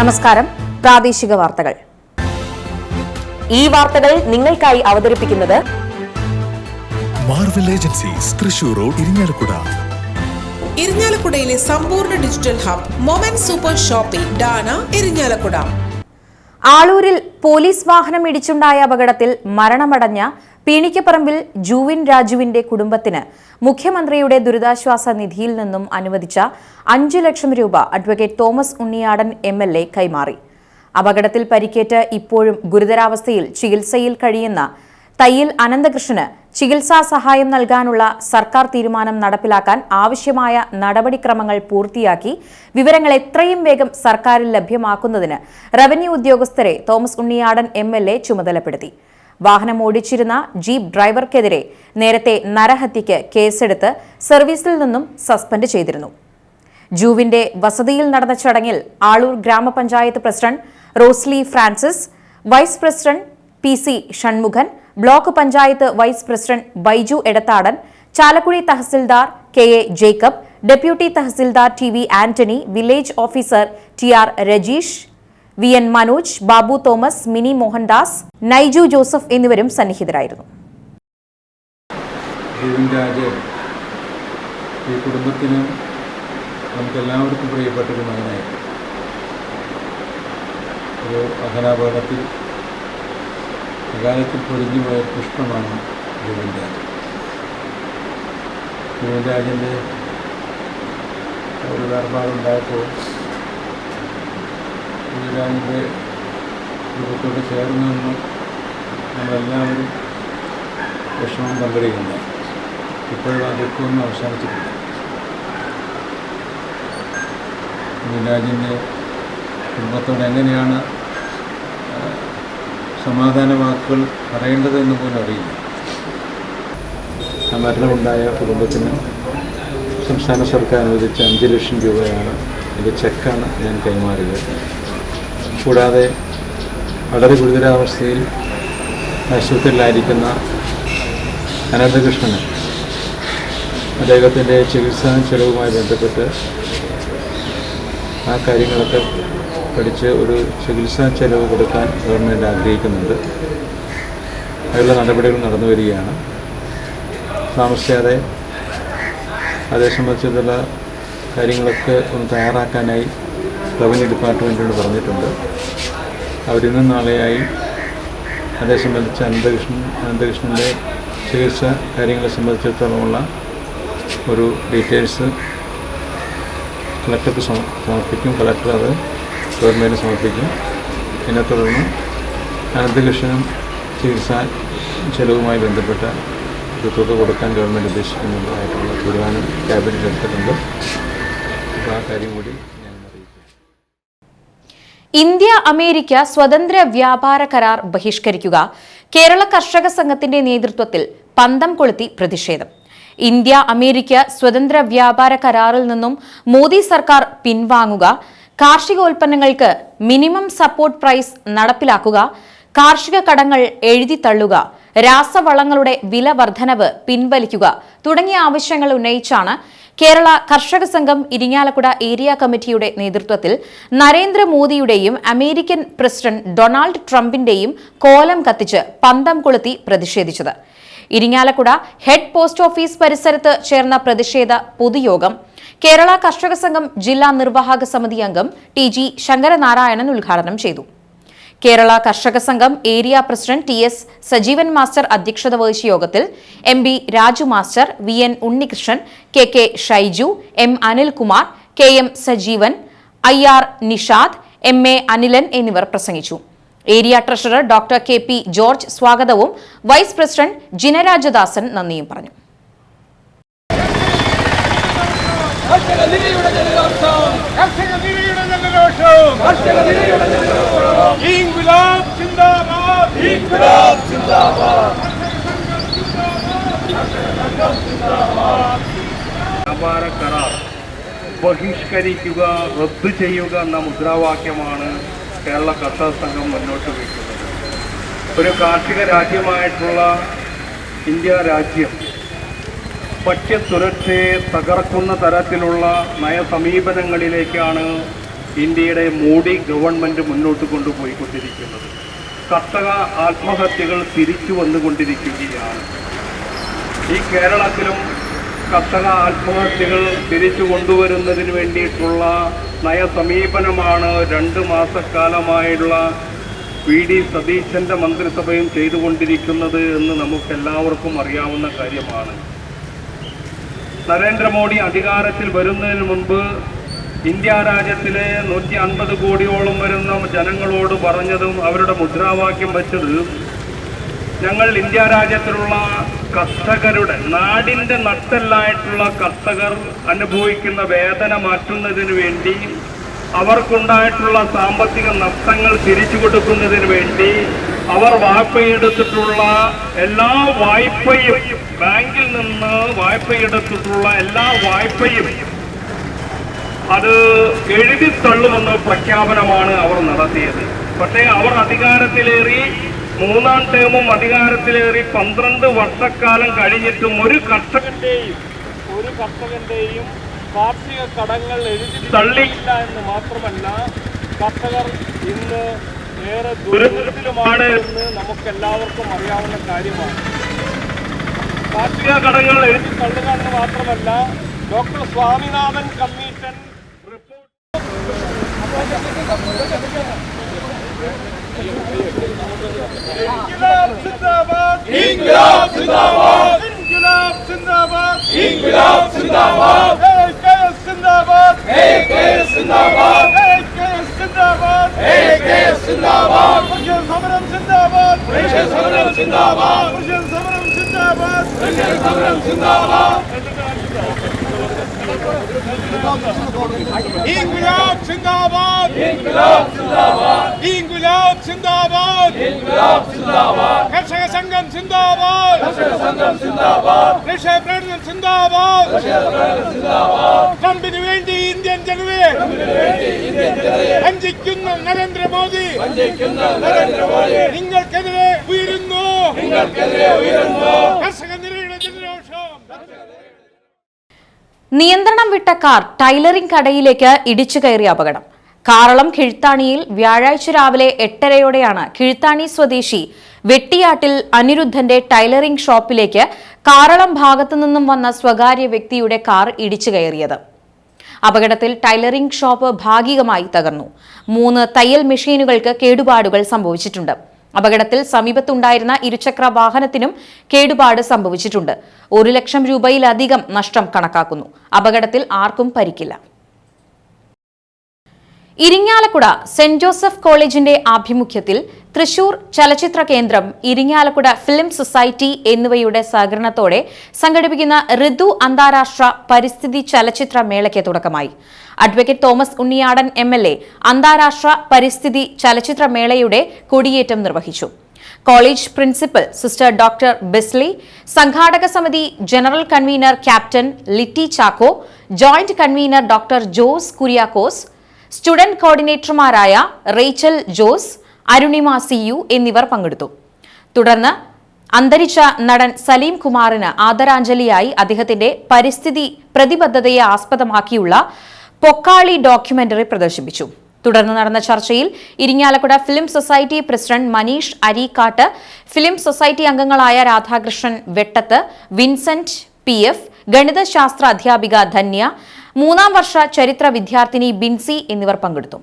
നമസ്കാരം. പ്രാദേശിക വാർത്തകൾ. ഈ വാർത്തകൾ നിങ്ങൾക്കായി അവതരിപ്പിക്കുന്നത് marvel agencies, Thrissur road, Irinjalakuda. ഇരിങ്ങാലക്കുടയിലെ സമ്പൂർണ്ണ digital hub moment super shopping ഡാന, ഇരിങ്ങാലക്കുട. ആളൂരിൽ പോലീസ് വാഹനം ഇടിച്ചുണ്ടായ അപകടത്തിൽ മരണമടഞ്ഞ പീണിക്കപ്പറമ്പിൽ ജൂവിൻ രാജുവിന്റെ കുടുംബത്തിന് മുഖ്യമന്ത്രിയുടെ ദുരിതാശ്വാസ നിധിയിൽ നിന്നും അനുവദിച്ച 5 ലക്ഷം രൂപ അഡ്വക്കേറ്റ് തോമസ് ഉണ്ണിയാടൻ MLA കൈമാറി. അപകടത്തിൽ പരിക്കേറ്റ് ഇപ്പോഴും ഗുരുതരാവസ്ഥയിൽ ചികിത്സയിൽ കഴിയുന്ന തയ്യിൽ അനന്തകൃഷ്ണന് ചികിത്സാ സഹായം നൽകാനുള്ള സർക്കാർ തീരുമാനം നടപ്പിലാക്കാൻ ആവശ്യമായ നടപടിക്രമങ്ങൾ പൂർത്തിയാക്കി വിവരങ്ങൾ എത്രയും വേഗം സർക്കാരിൽ ലഭ്യമാക്കുന്നതിന് റവന്യൂ ഉദ്യോഗസ്ഥരെ തോമസ് ഉണ്ണിയാടൻ MLA ചുമതലപ്പെടുത്തി. വാഹനം ഓടിച്ചിരുന്ന ജീപ്പ് ഡ്രൈവർക്കെതിരെ നേരത്തെ നരഹത്യയ്ക്ക് കേസെടുത്ത് സർവീസിൽ നിന്നും സസ്പെൻഡ് ചെയ്തിരുന്നു. ജൂവിന്റെ വസതിയിൽ നടന്ന ചടങ്ങിൽ Aloor gramapanchayat president Rosily Francis, vice president PC Shanmukhan, block panchayat vice president Baiju Edathadan, Chalakudy tahsildar KA Jacob, deputy tahsildar TV Antony, village officer TR Rajeesh, VN Manoj, Babu Thomas, Mini Mohandas, Naiju Joseph എന്നിവരും സന്നിഹിതരായിരുന്നു. ഈ കുടുംബത്തിന് നമുക്കെല്ലാവർക്കും പ്രിയപ്പെട്ടൊരു മകനായിരുന്നു. ഒരു അഹനാപകടത്തിൽ അകാലത്തിൽ പൊരിഞ്ഞു പോയ പുഷ്പമാണ് ജൂവിൻരാജ്. ജൂവിൻരാജിൻ്റെ ഒരു വേർപാടുണ്ടായപ്പോൾ ജൂവിൻരാജിൻ്റെ കുടുംബത്തോട് ചേർന്ന് നിന്ന് നമ്മളെല്ലാവരും വിഷമം പങ്കിടുകയുണ്ടായി. ഇപ്പോഴും ആ ദുഃഖമൊന്നും അവസാനിച്ചിട്ടില്ല. ജൂവിൻരാജിൻ്റെ കുടുംബത്തോട് എങ്ങനെയാണ് സമാധാന വാക്കുകൾ പറയേണ്ടതെന്ന് പോലും അറിയില്ല. ആ മരണമുണ്ടായ കുടുംബത്തിന് സംസ്ഥാന സർക്കാർ അനുവദിച്ച 5 ലക്ഷം രൂപയാണ്, ഇത് ചെക്കാണ് ഞാൻ കൈമാറിയത്. കൂടാതെ വളരെ ഗുരുതരാവസ്ഥയിൽ ആശുപത്രിയിലായിരിക്കുന്ന അനന്തകൃഷ്ണന് അദ്ദേഹത്തിൻ്റെ ചികിത്സാ ചെലവുമായി ബന്ധപ്പെട്ട് ആ കാര്യങ്ങളൊക്കെ പഠിച്ച് ഒരു ചികിത്സാ ചെലവ് കൊടുക്കാൻ ഗവൺമെൻറ് ആഗ്രഹിക്കുന്നുണ്ട്. അതിനുള്ള നടപടികൾ നടന്നു വരികയാണ്. താമസിയാതെ അതേ സംബന്ധിച്ചുള്ള കാര്യങ്ങളൊക്കെ ഒന്ന് തയ്യാറാക്കാനായി റവന്യൂ ഡിപ്പാർട്ട്മെൻറ്റിനോട് പറഞ്ഞിട്ടുണ്ട്. അവരിന്നും നാളെയായി അതേ സംബന്ധിച്ച് അനന്തകൃഷ്ണൻ്റെ ചികിത്സ കാര്യങ്ങളെ സംബന്ധിച്ചിടത്തോളമുള്ള ഒരു ഡീറ്റെയിൽസ് കളക്ടർക്ക് സമർപ്പിക്കും. കളക്ടർ അത് ഗവൺമെൻറ് സമർപ്പിക്കും. ഇതിനെ തുടർന്ന് അനന്തകൃഷ്ണനും ചികിത്സാ ചെലവുമായി ബന്ധപ്പെട്ട ഒരു തുക കൊടുക്കാൻ ഗവൺമെൻറ് ഉദ്ദേശിക്കുന്നതായിട്ടുള്ള തീരുമാനം ക്യാബിനറ്റ് എടുത്തിട്ടുണ്ട്. അപ്പോൾ ആ കാര്യം കൂടി ഞാൻ അറിയിക്കും. ഇന്ത്യ അമേരിക്ക സ്വതന്ത്ര വ്യാപാര കരാർ ബഹിഷ്കരിക്കുക. കേരള കർഷക സംഘത്തിന്റെ നേതൃത്വത്തിൽ പന്തം കൊളുത്തി പ്രതിഷേധം. ഇന്ത്യ അമേരിക്ക സ്വതന്ത്ര വ്യാപാര കരാറിൽ നിന്നും മോദി സർക്കാർ പിൻവാങ്ങുക. കാർഷികോൽപ്പന്നങ്ങൾക്ക് മിനിമം സപ്പോർട്ട് പ്രൈസ് നടപ്പിലാക്കുക. കാർഷിക കടങ്ങൾ എഴുതിത്തള്ളുക. രാസവളങ്ങളുടെ വില വർധനവ് പിൻവലിക്കുക തുടങ്ങിയ ആവശ്യങ്ങൾ ഉന്നയിച്ചാണ് കേരള കർഷക സംഘം ഇരിങ്ങാലക്കുട ഏരിയ കമ്മിറ്റിയുടെ നേതൃത്വത്തിൽ നരേന്ദ്രമോദിയുടെയും അമേരിക്കൻ പ്രസിഡന്റ് ഡൊണാൾഡ് ട്രംപിന്റെയും കോലം കത്തിച്ച് പന്തം കൊളുത്തി പ്രതിഷേധിച്ചത്. ഇരിങ്ങാലക്കുട ഹെഡ് പോസ്റ്റ് ഓഫീസ് പരിസരത്ത് ചേർന്ന പ്രതിഷേധ പൊതുയോഗം കേരള കർഷക സംഘം ജില്ലാ നിർവാഹക സമിതി അംഗം TG ശങ്കരനാരായണൻ ഉദ്ഘാടനം ചെയ്തു. കേരള കർഷക സംഘം area president TS Sajeevan master അധ്യക്ഷത വഹിച്ച യോഗത്തിൽ MB Raju master, VN Unnikrishnan, KK Shaiju, M Anilkumar, KM Sajeevan, IR Nishad, MA Anilan എന്നിവർ പ്രസംഗിച്ചു. Area treasurer doctor KP George സ്വാഗതവും വൈസ് പ്രസിഡന്റ് ജിനരാജദാസൻ നന്ദിയും പറഞ്ഞു. വ്യാപാര കരാർ ബഹിഷ്കരിക്കുക, റദ്ദു ചെയ്യുക എന്ന മുദ്രാവാക്യമാണ് കേരള കർഷക സംഘം മുന്നോട്ട് വയ്ക്കുന്നത്. ഒരു കാർഷിക രാജ്യമായിട്ടുള്ള ഇന്ത്യ രാജ്യം ഭക്ഷ്യസുരക്ഷയെ തകർക്കുന്ന തരത്തിലുള്ള നയസമീപനങ്ങളിലേക്കാണ് ഇന്ത്യയുടെ മോഡി ഗവൺമെൻറ് മുന്നോട്ട് കൊണ്ടുപോയിക്കൊണ്ടിരിക്കുന്നത്. കർഷക ആത്മഹത്യകൾ തിരിച്ചു വന്നുകൊണ്ടിരിക്കുകയാണ്. ഈ കേരളത്തിലും കർഷക ആത്മഹത്യകൾ തിരിച്ചു കൊണ്ടുവരുന്നതിന് വേണ്ടിയിട്ടുള്ള നയസമീപനമാണ് 2 മാസക്കാലമായുള്ള PD സതീശൻ്റെ മന്ത്രിസഭയും ചെയ്തുകൊണ്ടിരിക്കുന്നത് എന്ന് നമുക്കെല്ലാവർക്കും അറിയാവുന്ന കാര്യമാണ്. നരേന്ദ്രമോദി അധികാരത്തിൽ വരുന്നതിന് മുൻപ് ഇന്ത്യ രാജ്യത്തിലെ 150 കോടിയോളം വരുന്ന ജനങ്ങളോട് പറഞ്ഞതും അവരുടെ മുദ്രാവാക്യം വെച്ചത്, ഞങ്ങൾ ഇന്ത്യ രാജ്യത്തിലുള്ള കർഷകരുടെ, നാടിൻ്റെ നട്ടെല്ലായിട്ടുള്ള കർഷകർ അനുഭവിക്കുന്ന വേദന മാറ്റുന്നതിന് വേണ്ടി, അവർക്കുണ്ടായിട്ടുള്ള സാമ്പത്തിക നഷ്ടങ്ങൾ തിരിച്ചു കൊടുക്കുന്നതിന് വേണ്ടി അവർ വായ്പയെടുത്തിട്ടുള്ള എല്ലാ വായ്പയും, ബാങ്കിൽ നിന്ന് വായ്പയെടുത്തിട്ടുള്ള എല്ലാ വായ്പയും അത് എഴുതിത്തള്ളുമെന്ന പ്രഖ്യാപനമാണ് അവർ നടത്തിയത്. പക്ഷേ അവർ അധികാരത്തിലേറി 3ാം ടേമും അധികാരത്തിലേറി 12 വർഷക്കാലം കഴിഞ്ഞിട്ടും ഒരു കർഷകന്റെയും കാർഷിക കടങ്ങൾ എഴുതി തള്ളിയില്ല എന്ന് മാത്രമല്ല, കർഷകർ ഇന്ന് ഏറെ ദുരിതത്തിലുമാണ് എന്ന് നമുക്കെല്ലാവർക്കും അറിയാവുന്ന കാര്യമാണ്. കാർഷിക കടങ്ങൾ എഴുതി തള്ളുക എന്ന് മാത്രമല്ല, ഡോക്ടർ സ്വാമിനാഥൻ കമ്മീഷൻ റിപ്പോർട്ട് ഇൻക്ലാബ് സിന്ദാബാദ്, ഇൻക്ലാബ് സിന്ദാബാദ്, ഇൻക്ലാബ് സിന്ദാബാദ്, ഇൻക്ലാബ് സിന്ദാബാദ്, AKS സിന്ദാബാദ്, AKS സിന്ദാബാദ്, AKS സിന്ദാബാദ്, AKS സിന്ദാബാദ്, കൃഷി സമരം സിന്ദാബാദ്, കൃഷി സമരം സിന്ദാബാദ്, കൃഷി സമരം സിന്ദാബാദ്, കൃഷി സമരം സിന്ദാബാദ്. ഇൻക്ലാബ് സിന്ദാബാദ്, ഇൻക്ലാബ് സിന്ദാബാദ്, ഇൻക്ലാബ് സിന്ദാബാദ്, ഇൻക്ലാബ് സിന്ദാബാദ്, കർഷക സംഘം സിന്ദാബാദ്, കർഷക സംഘം സിന്ദാബാദ്, കൃഷി പ്രകടനം സിന്ദാബാദ്, കൃഷി പ്രകടനം സിന്ദാബാദ്. ട്രംപിന് വേണ്ടി ഇന്ത്യൻ ജനതയെ, ട്രംപിന് വേണ്ടി ഇന്ത്യൻ ജനതയെ വഞ്ചിക്കുന്ന നരേന്ദ്രമോദി, വഞ്ചിക്കുന്ന നരേന്ദ്രമോദി നിങ്ങൾക്കെതിരെ ഉയരുന്നു, നിങ്ങൾക്കെതിരെ ഉയരുന്നു കർഷക നിരയുടെ ജനരോഷം. നിയന്ത്രണം വിട്ട കാർ ടൈലറിംഗ് കടയിലേക്ക് ഇടിച്ചു കയറിയ അപകടം. കാറളം കിഴുത്താണിയിൽ വ്യാഴാഴ്ച രാവിലെ 8:30യോടെയാണ് കിഴുത്താണി സ്വദേശി വെട്ടിയാട്ടിൽ അനിരുദ്ധന്റെ ടൈലറിംഗ് ഷോപ്പിലേക്ക് കാറളം ഭാഗത്തു നിന്നും വന്ന സ്വകാര്യ വ്യക്തിയുടെ കാർ ഇടിച്ചു കയറിയത്. അപകടത്തിൽ ടൈലറിംഗ് ഷോപ്പ് ഭാഗികമായി തകർന്നു. 3 തയ്യൽ മെഷീനുകൾക്ക് കേടുപാടുകൾ സംഭവിച്ചിട്ടുണ്ട്. അപകടത്തിൽ സമീപത്തുണ്ടായിരുന്ന ഇരുചക്ര വാഹനത്തിനും കേടുപാട് സംഭവിച്ചിട്ടുണ്ട്. 1 ലക്ഷം രൂപയിലധികം നഷ്ടം കണക്കാക്കുന്നു. അപകടത്തിൽ ആർക്കും പരിക്കില്ല. ഇരിങ്ങാലക്കുട സെന്റ് ജോസഫ് കോളേജിന്റെ ആഭിമുഖ്യത്തിൽ തൃശൂർ ചലച്ചിത്ര കേന്ദ്രം, ഇരിങ്ങാലക്കുട ഫിലിം സൊസൈറ്റി എന്നിവയുടെ സഹകരണത്തോടെ സംഘടിപ്പിക്കുന്ന ഋതു അന്താരാഷ്ട്ര പരിസ്ഥിതി ചലച്ചിത്ര മേളയ്ക്ക് തുടക്കമായി. അഡ്വക്കേറ്റ് തോമസ് ഉണ്ണിയാടൻ MLA അന്താരാഷ്ട്ര പരിസ്ഥിതി ചലച്ചിത്ര മേളയുടെ കൊടിയേറ്റം നിർവഹിച്ചു. College principal sister doctor Besly, സംഘാടക സമിതി general convener captain Litty Chacko, joint convener doctor Jose Kuriakose, student കോർഡിനേറ്റർമാരായ റേച്ചൽ ജോസ്, അരുണിമ CU എന്നിവർ പങ്കെടുത്തു. തുടർന്ന് അന്തരിച്ച നടൻ സലീം കുമാറിന് ആദരാഞ്ജലിയായി അദ്ദേഹത്തിന്റെ പരിസ്ഥിതി പ്രതിബദ്ധതയെ ആസ്പദമാക്കിയുള്ള പൊക്കാളി ഡോക്യുമെന്ററി പ്രദർശിപ്പിച്ചു. തുടർന്ന് നടന്ന ചർച്ചയിൽ Irinjalakuda film society president Manish Areekkatt, film society അംഗങ്ങളായ രാധാകൃഷ്ണൻ വെട്ടത്ത്, വിൻസെന്റ് PF, ഗണിതശാസ്ത്ര അധ്യാപിക ധന്യ, 3ാം വർഷ ചരിത്ര വിദ്യാർത്ഥിനി ബിൻസി എന്നിവർ പങ്കെടുത്തു.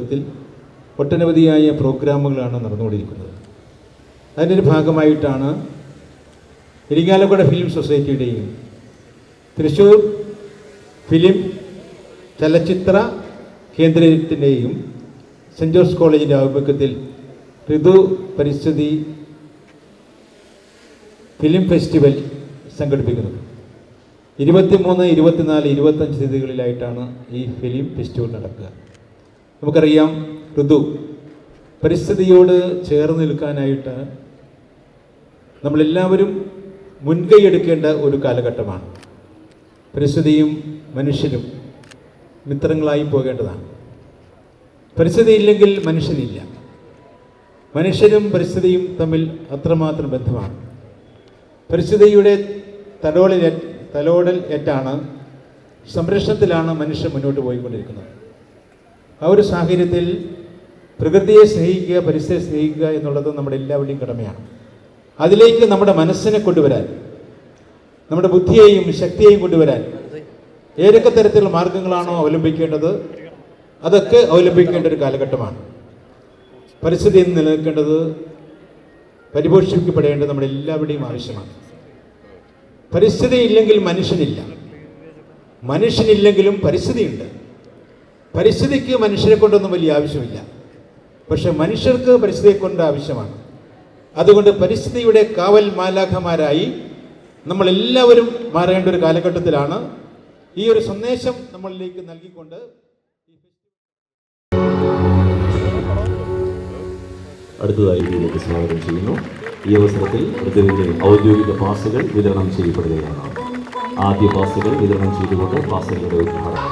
ത്തിൽ ഒട്ടനവധിയായ പ്രോഗ്രാമുകളാണ് നടന്നുകൊണ്ടിരിക്കുന്നത്. അതിൻ്റെ ഒരു ഭാഗമായിട്ടാണ് ഇരിങ്ങാലക്കുട ഫിലിം സൊസൈറ്റിയുടെയും തൃശ്ശൂർ ഫിലിം ചലച്ചിത്ര കേന്ദ്രത്തിൻ്റെയും സെൻറ് ജോർജ് കോളേജിൻ്റെ ആഭിമുഖ്യത്തിൽ ഋതു പരിസ്ഥിതി ഫിലിം ഫെസ്റ്റിവൽ സംഘടിപ്പിക്കുന്നത്. 23, 24, 25 തീയതികളിലായിട്ടാണ് ഈ ഫിലിം ഫെസ്റ്റിവൽ നടക്കുക. നമുക്കറിയാം, ഋതു പരിസ്ഥിതിയോട് ചേർന്ന് നിൽക്കാനായിട്ട് നമ്മളെല്ലാവരും മുൻകൈയെടുക്കേണ്ട ഒരു കാലഘട്ടമാണ്. പരിസ്ഥിതിയും മനുഷ്യരും മിത്രങ്ങളായി പോകേണ്ടതാണ്. പരിസ്ഥിതിയില്ലെങ്കിൽ മനുഷ്യനില്ല. മനുഷ്യരും പരിസ്ഥിതിയും തമ്മിൽ അത്രമാത്രം ബന്ധമാണ്. പരിസ്ഥിതിയുടെ തലോടൽ ഏറ്റാണ്, സംരക്ഷണത്തിലാണ് മനുഷ്യൻ മുന്നോട്ട് പോയിക്കൊണ്ടിരിക്കുന്നത്. ആ ഒരു സാഹചര്യത്തിൽ പ്രകൃതിയെ സ്നേഹിക്കുക, പരിസ്ഥിതിയെ സ്നേഹിക്കുക എന്നുള്ളത് നമ്മുടെ എല്ലാവരുടെയും കടമയാണ്. അതിലേക്ക് നമ്മുടെ മനസ്സിനെ കൊണ്ടുവരാൻ, നമ്മുടെ ബുദ്ധിയെയും ശക്തിയെയും കൊണ്ടുവരാൻ ഏതൊക്കെ തരത്തിലുള്ള മാർഗങ്ങളാണോ അവലംബിക്കേണ്ടത് അതൊക്കെ അവലംബിക്കേണ്ട ഒരു കാലഘട്ടമാണ്. പരിസ്ഥിതി നിലനിൽക്കേണ്ടത്, പരിപോഷിപ്പിക്കപ്പെടേണ്ടത് നമ്മുടെ എല്ലാവരുടെയും ആവശ്യമാണ്. പരിസ്ഥിതി ഇല്ലെങ്കിൽ മനുഷ്യനില്ല, മനുഷ്യനില്ലെങ്കിലും പരിസ്ഥിതിയുണ്ട്. പരിസ്ഥിതിക്ക് മനുഷ്യരെ കൊണ്ടൊന്നും വലിയ ആവശ്യമില്ല, പക്ഷെ മനുഷ്യർക്ക് പരിസ്ഥിതിയെ കൊണ്ട് ആവശ്യമാണ്. അതുകൊണ്ട് പരിസ്ഥിതിയുടെ കാവൽ മാലാഖമാരായി നമ്മളെല്ലാവരും മാറേണ്ട ഒരു കാലഘട്ടത്തിലാണ്. ഈ ഒരു സന്ദേശം നമ്മളിലേക്ക് നൽകിക്കൊണ്ട് അടുത്തതായി ഇതിലേക്ക് സ്വാഗതം ചെയ്യുന്നു. ഈ അവസരത്തിൽ പ്രതിനിധി ഔദ്യോഗിക പാസുകൾ വിതരണം ചെയ്യപ്പെടുകയാണ്. ആദ്യ പാസുകൾ വിതരണം ചെയ്തുകൊണ്ട് പാസുകളുടെ ഉദ്ഘാടനം.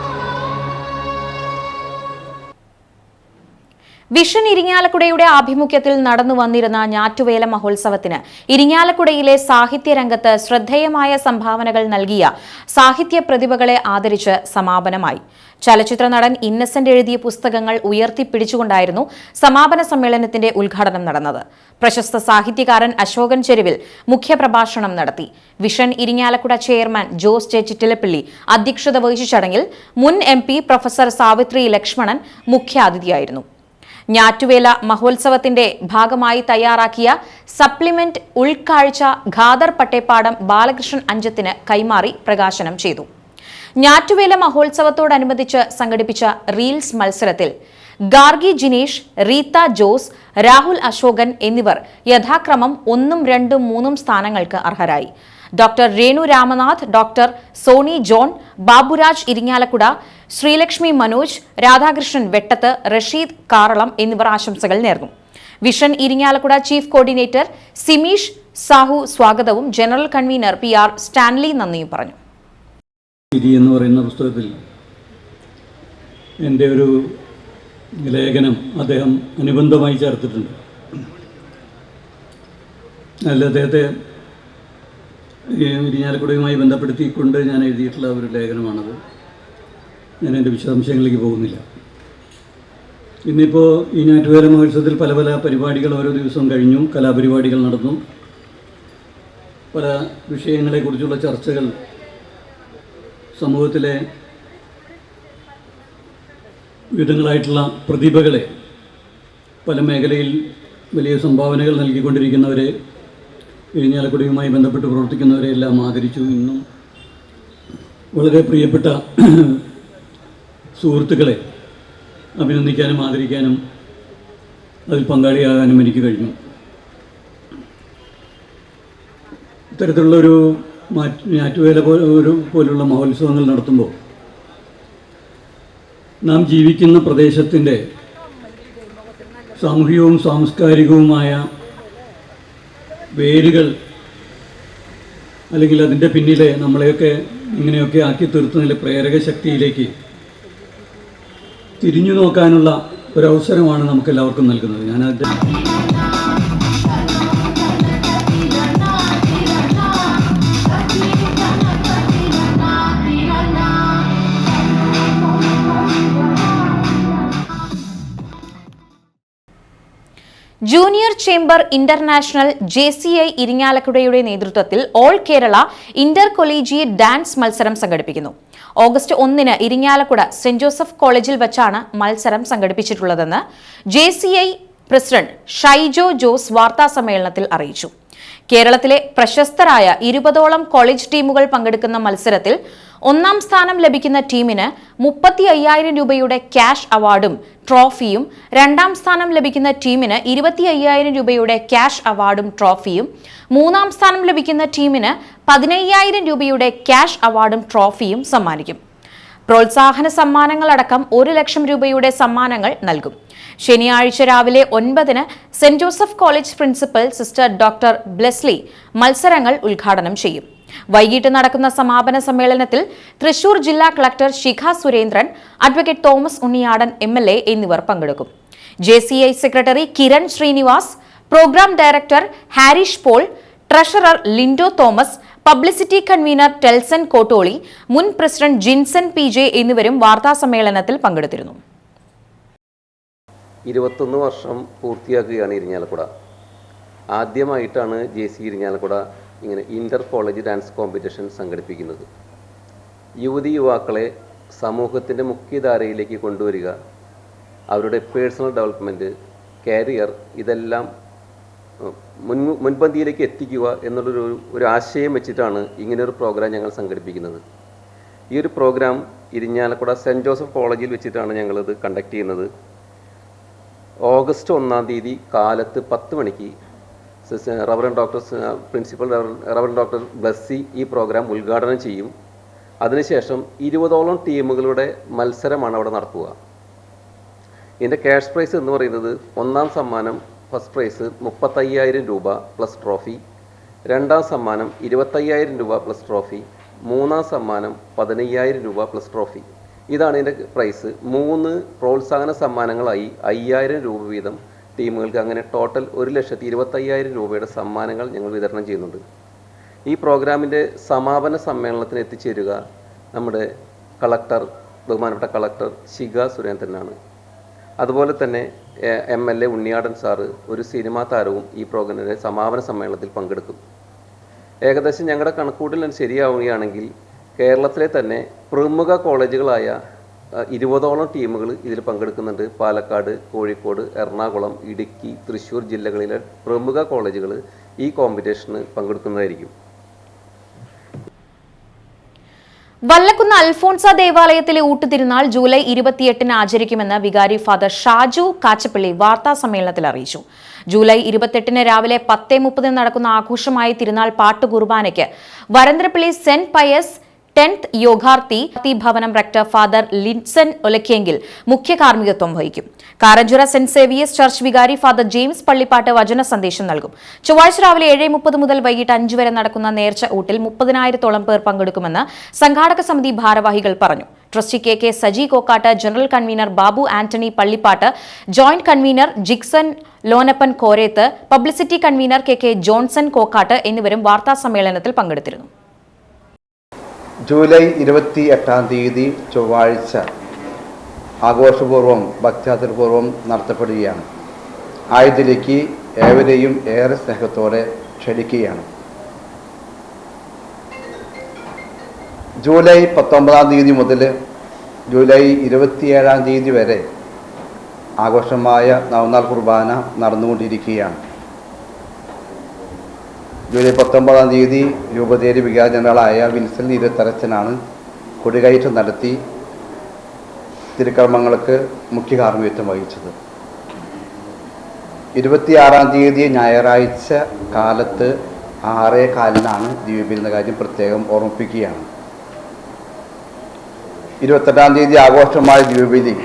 വിഷൻ ഇരിങ്ങാലക്കുടയുടെ ആഭിമുഖ്യത്തിൽ നടന്നു വന്നിരുന്ന ഞാറ്റുവേല മഹോത്സവത്തിന് ഇരിങ്ങാലക്കുടയിലെ സാഹിത്യരംഗത്ത് ശ്രദ്ധേയമായ സംഭാവനകൾ നൽകിയ സാഹിത്യ പ്രതിഭകളെ ആദരിച്ച് സമാപനമായി. ചലച്ചിത്ര നടൻ ഇന്നസെന്റ് എഴുതിയ പുസ്തകങ്ങൾ ഉയർത്തിപ്പിടിച്ചുകൊണ്ടായിരുന്നു സമാപന സമ്മേളനത്തിന്റെ ഉദ്ഘാടനം നടന്നത്. പ്രശസ്ത സാഹിത്യകാരൻ അശോകൻ ചെരുവിൽ മുഖ്യപ്രഭാഷണം നടത്തി. Vision Irinjalakuda chairman Jose J Chittilappally അധ്യക്ഷത വഹിച്ച ചടങ്ങിൽ മുൻ MP പ്രൊഫസർ സാവിത്രി ലക്ഷ്മണൻ മുഖ്യാതിഥിയായിരുന്നു. ഞാറ്റുവേല മഹോത്സവത്തിന്റെ ഭാഗമായി തയ്യാറാക്കിയ സപ്ലിമെന്റ് ഉൾക്കാഴ്ച ഖാദർ പട്ടേപ്പാടം ബാലകൃഷ്ണൻ അഞ്ചത്തിന് കൈമാറി പ്രകാശനം ചെയ്തു. ഞാറ്റുവേല മഹോത്സവത്തോടനുബന്ധിച്ച് സംഘടിപ്പിച്ച റീൽസ് മത്സരത്തിൽ ഗാർഗി ജിനേഷ്, റീത്ത ജോസ്, രാഹുൽ അശോകൻ എന്നിവർ യഥാക്രമം 1, 2, 3 സ്ഥാനങ്ങൾക്ക് അർഹരായി. ഡോക്ടർ രേണു രാമനാഥ്, ഡോക്ടർ സോണി ജോൺ, ബാബുരാജ് ഇരിങ്ങാലക്കുട, ശ്രീലക്ഷ്മി മനോജ്, രാധാകൃഷ്ണൻ വെട്ടത്ത്, റഷീദ് കാറളം എന്നിവർ ആശംസകൾ നേർന്നു. Vision Irinjalakuda chief coordinator Simeesh Sahu സ്വാഗതവും ജനറൽ കൺവീനർ PR സ്റ്റാൻലി നന്ദിയും പറഞ്ഞു. എന്ന് പറയുന്ന പുസ്തകത്തിൽ എൻ്റെ ഒരു ലേഖനം അദ്ദേഹം അനുബന്ധമായി ചേർത്തിട്ടുണ്ട്. അതിൽ അദ്ദേഹത്തെ ഇരിങ്ങാലക്കുടയുമായി ബന്ധപ്പെടുത്തിക്കൊണ്ട് ഞാൻ എഴുതിയിട്ടുള്ള ഒരു ലേഖനമാണത്. ഞാൻ എൻ്റെ വിശദാംശങ്ങളിലേക്ക് പോകുന്നില്ല. ഇന്നിപ്പോൾ ഈ ഞാറ്റുവേല മഹോത്സവത്തിൽ പല പല പരിപാടികൾ ഓരോ ദിവസവും കഴിഞ്ഞു. കലാപരിപാടികൾ നടന്നു. പല വിഷയങ്ങളെക്കുറിച്ചുള്ള ചർച്ചകൾ സമൂഹത്തിലെ വിവിധങ്ങളായിട്ടുള്ള പ്രതിഭകളെ, പല മേഖലയിൽ വലിയ സംഭാവനകൾ നൽകിക്കൊണ്ടിരിക്കുന്നവരെ, ഇരിങ്ങാലക്കുടയുമായി ബന്ധപ്പെട്ട് പ്രവർത്തിക്കുന്നവരെ എല്ലാം ആദരിച്ചു. ഇന്നും വളരെ പ്രിയപ്പെട്ട സുഹൃത്തുക്കളെ അഭിനന്ദിക്കാനും ആദരിക്കാനും അതിൽ പങ്കാളിയാകാനും എനിക്ക് കഴിഞ്ഞു. ഇത്തരത്തിലുള്ളൊരു ഞാറ്റുവേല പോലുള്ള മഹോത്സവങ്ങൾ നടത്തുമ്പോൾ നാം ജീവിക്കുന്ന പ്രദേശത്തിൻ്റെ സാമൂഹികവും സാംസ്കാരികവുമായ വേരുകൾ, അല്ലെങ്കിൽ അതിൻ്റെ പിന്നിലെ നമ്മളെയൊക്കെ ഇങ്ങനെയൊക്കെ ആക്കി തീർത്തുന്നതിലെ പ്രേരക ശക്തിയിലേക്ക് തിരിഞ്ഞു നോക്കാനുള്ള ഒരവസരമാണ് നമുക്കെല്ലാവർക്കും നൽകുന്നത്. ഞാനത് ജൂനിയർ ചേംബർ ഇന്റർനാഷണൽ JCI ഇരിങ്ങാലക്കുടയുടെ നേതൃത്വത്തിൽ all Kerala Inter collegiate dance മത്സരം സംഘടിപ്പിക്കുന്നു. ഓഗസ്റ്റ് 1 ഇരിങ്ങാലക്കുട സെന്റ് ജോസഫ് കോളേജിൽ വെച്ചാണ് മത്സരം സംഘടിപ്പിച്ചിട്ടുള്ളതെന്ന് JCI പ്രസിഡന്റ് ഷൈജോ ജോസ് വാർത്താസമ്മേളനത്തിൽ അറിയിച്ചു. കേരളത്തിലെ പ്രശസ്തരായ 20ഓളം കോളേജ് ടീമുകൾ പങ്കെടുക്കുന്ന മത്സരത്തിൽ 1ാം സ്ഥാനം ലഭിക്കുന്ന ടീമിന് 35,000 രൂപയുടെ ക്യാഷ് അവാർഡും ട്രോഫിയും, 2ാം സ്ഥാനം ലഭിക്കുന്ന ടീമിന് 25,000 രൂപയുടെ ക്യാഷ് അവാർഡും ട്രോഫിയും, 3ാം സ്ഥാനം ലഭിക്കുന്ന ടീമിന് 15,000 രൂപയുടെ ക്യാഷ് അവാർഡും ട്രോഫിയും സമ്മാനിക്കും. പ്രോത്സാഹന സമ്മാനങ്ങളടക്കം 1 ലക്ഷം രൂപയുടെ സമ്മാനങ്ങൾ നൽകും. ശനിയാഴ്ച രാവിലെ 9-ന് saint Joseph college principal sister doctor Blessy മത്സരങ്ങൾ ഉദ്ഘാടനം ചെയ്യും. വൈകിട്ട് നടക്കുന്ന സമാപന സമ്മേളനത്തിൽ തൃശൂർ ജില്ലാ collector Shikha Surendran, advocate Thomas Unniyadan MLA എന്നിവർ പങ്കെടുക്കും. JCI secretary Kiran Srinivas, program director Harish Paul, treasurer Lindo Thomas, publicity convener Telson Kotoli, മുൻ പ്രസിഡന്റ് ജിൻസൺ PJ എന്നിവരും വാർത്താസമ്മേളനത്തിൽ പങ്കെടുത്തിരുന്നു. 21 വർഷം പൂർത്തിയാക്കുകയാണ് ഇരിഞ്ഞാലക്കുട. ആദ്യമായിട്ടാണ് JC ഇരിഞ്ഞാലക്കുട ഇങ്ങനെ ഇന്റർ കോളേജ് ഡാൻസ് കോമ്പറ്റീഷൻ സംഘടിപ്പിക്കുന്നത്. യുവതിയുവാക്കളെ സമൂഹത്തിൻ്റെ മുഖ്യധാരയിലേക്ക് കൊണ്ടുവരിക, അവരുടെ പേഴ്സണൽ ഡെവലപ്മെൻറ്റ്, കരിയർ ഇതെല്ലാം മുൻപന്തിയിലേക്ക് എത്തിക്കുക എന്നുള്ളൊരു ആശയം വെച്ചിട്ടാണ് ഇങ്ങനൊരു പ്രോഗ്രാം ഞങ്ങൾ സംഘടിപ്പിക്കുന്നത്. ഈ ഒരു പ്രോഗ്രാം ഇരിഞ്ഞാലക്കുട സെൻറ്റ് ജോസഫ് കോളേജിൽ വെച്ചിട്ടാണ് ഞങ്ങളിത് കണ്ടക്ട് ചെയ്യുന്നത്. ഓഗസ്റ്റ് 1-ാം തീയതി കാലത്ത് 10 മണിക്ക് reverend doctor principal reverend doctor Blessy ഈ പ്രോഗ്രാം ഉദ്ഘാടനം ചെയ്യും. അതിനുശേഷം 20ഓളം ടീമുകളുടെ മത്സരമാണ് അവിടെ നടത്തുക. ഇതിൻ്റെ ക്യാഷ് പ്രൈസ് എന്ന് പറയുന്നത് 1-ാം സമ്മാനം ഫസ്റ്റ് പ്രൈസ് 35,000 രൂപ പ്ലസ് ട്രോഫി, 2-ാം സമ്മാനം 25,000 രൂപ പ്ലസ് ട്രോഫി, 3-ാം സമ്മാനം 15,000 രൂപ പ്ലസ് ട്രോഫി. ഇതാണ് ഇതിൻ്റെ പ്രൈസ്. 3 പ്രോത്സാഹന സമ്മാനങ്ങളായി 5,000 രൂപ വീതം ടീമുകൾക്ക്, അങ്ങനെ ടോട്ടൽ 1,25,000 രൂപയുടെ സമ്മാനങ്ങൾ ഞങ്ങൾ വിതരണം ചെയ്യുന്നുണ്ട്. ഈ പ്രോഗ്രാമിൻ്റെ സമാപന സമ്മേളനത്തിന് എത്തിച്ചേരുക നമ്മുടെ ബഹുമാനപ്പെട്ട കളക്ടർ ശിഖ സുരേന്ദ്രനാണ്. അതുപോലെ തന്നെ MLA ഉണ്ണിയാടൻ സാറ്, ഒരു സിനിമാ താരവും ഈ പ്രോഗ്രാമിൻ്റെ സമാപന സമ്മേളനത്തിൽ പങ്കെടുക്കും. ഏകദേശം ഞങ്ങളുടെ കണക്കൂട്ടൽ ശരിയാവുകയാണെങ്കിൽ കേരളത്തിലെ തന്നെ പ്രമുഖ കോളേജുകളായ 20ഓളം ടീമുകൾ ഇതിൽ പങ്കെടുക്കുന്നുണ്ട്. പാലക്കാട്, കോഴിക്കോട്, എറണാകുളം, ഇടുക്കി, തൃശ്ശൂർ ജില്ലകളിലെ പ്രമുഖ കോളേജുകൾ ഈ കോമ്പറ്റീഷന് പങ്കെടുക്കുന്നതായിരിക്കും. വല്ലക്കുന്ന് അൽഫോൺസ ദേവാലയത്തിലെ ഊട്ടുതിരുനാൾ ജൂലൈ 28-ന് ആചരിക്കുമെന്ന് വികാരി ഫാദർ ഷാജു കാച്ചപ്പള്ളി വാർത്താ സമ്മേളനത്തിൽ അറിയിച്ചു. ജൂലൈ 28-ന് രാവിലെ 10:30 നടക്കുന്ന ആഘോഷമായ തിരുനാൾ പാട്ടുകുർബാനയ്ക്ക് വരന്തരപ്പള്ളി സെന്റ് പയസ് 10th യോഗാർത്തി ഭവനം റെക്ടർ ഫാദർ ലിൻസൺ ഒലക്കിയെങ്കിൽ മുഖ്യ കാർമ്മികത്വം വഹിക്കും. കാരഞ്ചിറ സെന്റ് സേവിയേഴ്സ് ചർച്ച് വികാരി ഫാദർ ജെയിംസ് പള്ളിപ്പാട്ട് വചന സന്ദേശം നൽകും. ചൊവ്വാഴ്ച രാവിലെ 7:30 മുതൽ വൈകിട്ട് 5 വരെ നടക്കുന്ന നേർച്ച ഊട്ടിൽ 30,000-ഓളം പേർ പങ്കെടുക്കുമെന്ന് സംഘാടക സമിതി ഭാരവാഹികൾ പറഞ്ഞു. Trustee KK Saji Kokkatt, general convener Babu Antony Pallippatt, joint convener Jixon Lonappan Koreth, publicity convener KK Johnson Kokkatt എന്നിവരും വാർത്താ സമ്മേളനത്തിൽ പങ്കെടുത്തിരുന്നു. ജൂലൈ 28-ാം തീയതി ചൊവ്വാഴ്ച ആഘോഷപൂർവ്വം ഭക്ത്യാദരപൂർവ്വം നടത്തപ്പെടുകയാണ്. ആയതിലേക്ക് ഏവരെയും ഏറെ സ്നേഹത്തോടെ ക്ഷണിക്കുകയാണ്. ജൂലൈ 19-ാം തീയതി മുതൽ ജൂലൈ 27-ാം തീയതി വരെ ആഘോഷമായ നവനാൾ കുർബാന നടന്നുകൊണ്ടിരിക്കുകയാണ്. ജൂലൈ 19-ാം തീയതി രൂപതേരി വികാരി ജനറലായ വിൻസൻ ഇരുത്തരച്ചനാണ് കൊടികയറ്റം നടത്തി തിരുക്കർമ്മങ്ങൾക്ക് മുഖ്യ കാർമ്മികത്വം വഹിച്ചത്. 26-ാം തീയതി ഞായറാഴ്ച കാലത്ത് 6:15-നാണ് ദിവ്യബലി എന്ന കാര്യം പ്രത്യേകം ഓർമ്മിപ്പിക്കുകയാണ്. 28-ാം തീയതി ആഘോഷമായ ദിവ്യബലി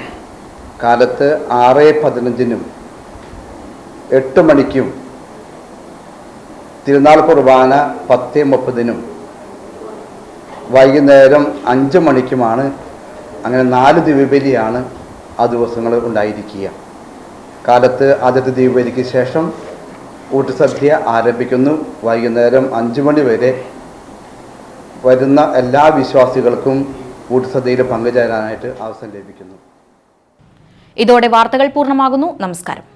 കാലത്ത് 6:15-നും 8 മണിക്കും, തിരുനാൾ കുർബാന 10:30-നും വൈകുന്നേരം 5 മണിക്കുമാണ്. അങ്ങനെ 4 ദിവ്യബലിയാണ് ആ ദിവസങ്ങൾ ഉണ്ടായിരിക്കുക. കാലത്ത് ആദ്യത്തെ ദിവ്യബലിക്ക് ശേഷം ഊട്ടുസദ്യ ആരംഭിക്കുന്നു. വൈകുന്നേരം 5 മണി വരെ വരുന്ന എല്ലാ വിശ്വാസികൾക്കും ഊട്ടുസദ്യയിൽ പങ്കുചേരാനായിട്ട് അവസരം ലഭിക്കുന്നു. ഇതോടെ വാർത്തകൾ പൂർണ്ണമാകുന്നു. നമസ്കാരം.